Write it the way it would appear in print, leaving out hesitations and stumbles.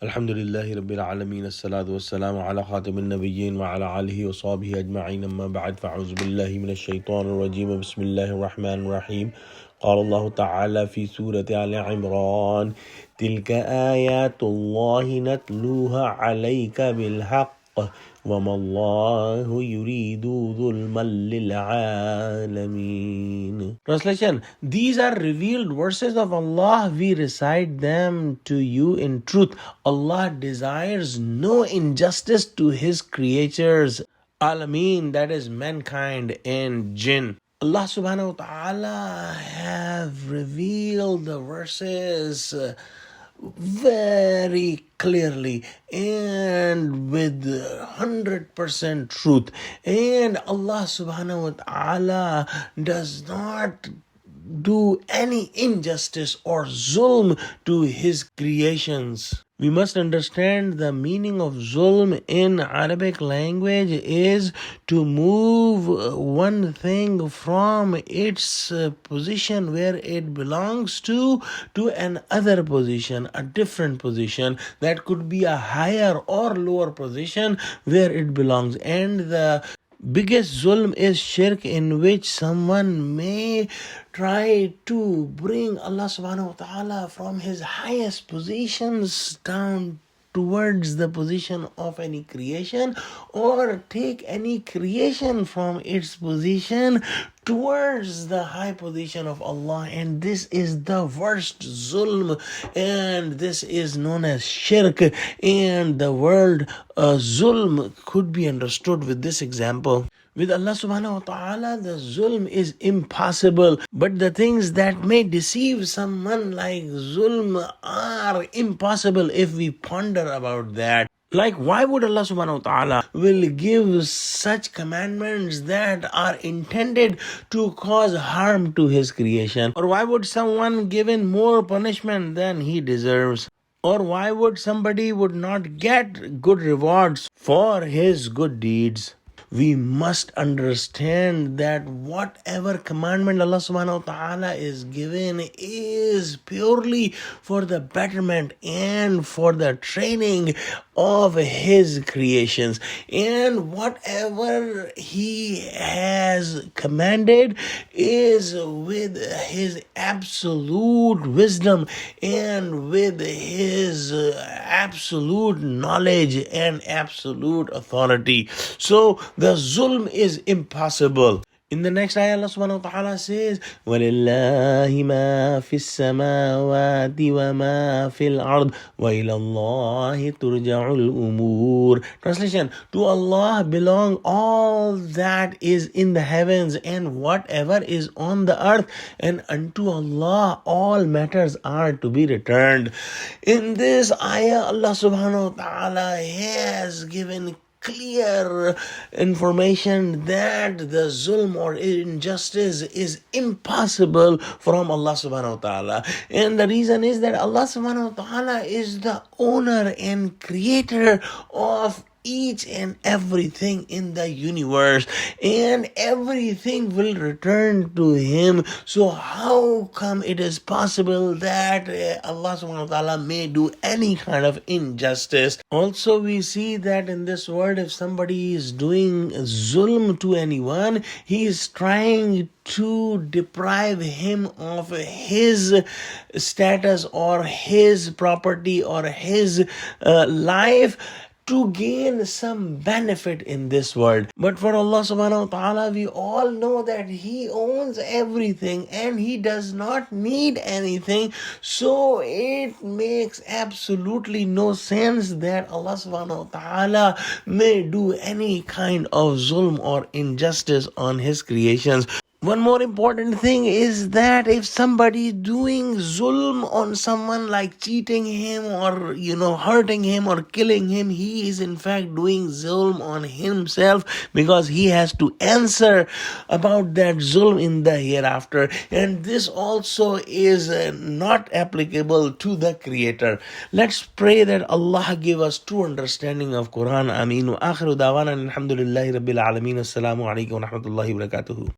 Alhamdulillahi Rabbil Alameen, as-salatu was-salamu ala khatamin nabiyyin wa ala alihi wa sahbihi ajma'in, amma ba'd, fa'auzu billahi minash shaitanir rajeem, bismillahir rahmanir rahim. قال الله تعالى في سورة Al-E-Imran: تلك آيات الله نتلوها عليك بالحق وما الله يريد ظلما للعالمين. Translation: These are revealed verses of Allah. We recite them to you in truth. Allah desires no injustice to His creatures. Alameen, that is mankind and jinn. Allah subhanahu wa ta'ala have revealed the verses very clearly and with 100% truth. And Allah subhanahu wa ta'ala does not do any injustice or zulm to His creations. We must understand the meaning of zulm in Arabic language is to move one thing from its position where it belongs to another position, a different position that could be a higher or lower position where it belongs. And the biggest zulm is shirk, in which someone may try to bring Allah subhanahu wa ta'ala from His highest positions down towards the position of any creation, or take any creation from its position towards the high position of Allah. And this is the worst zulm, and this is known as shirk. And the word zulm could be understood with this example. With Allah subhanahu wa ta'ala, the zulm is impossible. But the things that may deceive someone like zulm are impossible if we ponder about that. Like, why would Allah subhanahu wa ta'ala will give such commandments that are intended to cause harm to His creation? Or why would someone given more punishment than he deserves? Or why would somebody would not get good rewards for his good deeds? We must understand that whatever commandment Allah subhanahu wa ta'ala is given is purely for the betterment and for the training of His creations. And whatever He has commanded is with His absolute wisdom and with His absolute knowledge and absolute authority. So the zulm is impossible. In the next ayah, Allah subhanahu wa ta'ala says, وَلِلَّهِ مَا فِي السَّمَاوَاتِ وَمَا فِي الْأَرْضِ وَإِلَى اللَّهِ تُرْجَعُ الْأُمُورِ. Translation: To Allah belong all that is in the heavens and whatever is on the earth, and unto Allah all matters are to be returned. In this ayah, Allah subhanahu wa ta'ala has given clear information that the zulm or injustice is impossible from Allah subhanahu wa ta'ala. And the reason is that Allah subhanahu wa ta'ala is the owner and creator of each and everything in the universe, and everything will return to Him. So how come it is possible that Allah subhanahu wa ta'ala may do any kind of injustice? Also, we see that in this world, if somebody is doing zulm to anyone, he is trying to deprive him of his status or his property or his life to gain some benefit in this world. But for Allah subhanahu wa ta'ala, we all know that He owns everything and He does not need anything. So it makes absolutely no sense that Allah subhanahu wa ta'ala may do any kind of zulm or injustice on His creations. One more important thing is that if somebody is doing zulm on someone, like cheating him or hurting him or killing him, he is in fact doing zulm on himself, because he has to answer about that zulm in the hereafter. And this also is not applicable to the Creator. Let's pray that Allah give us true understanding of Quran. Ameen. Wa akhiru dawana alhamdulillahi rabbil alameen. Assalamu alaikum wa rahmatullahi wa barakatuhu.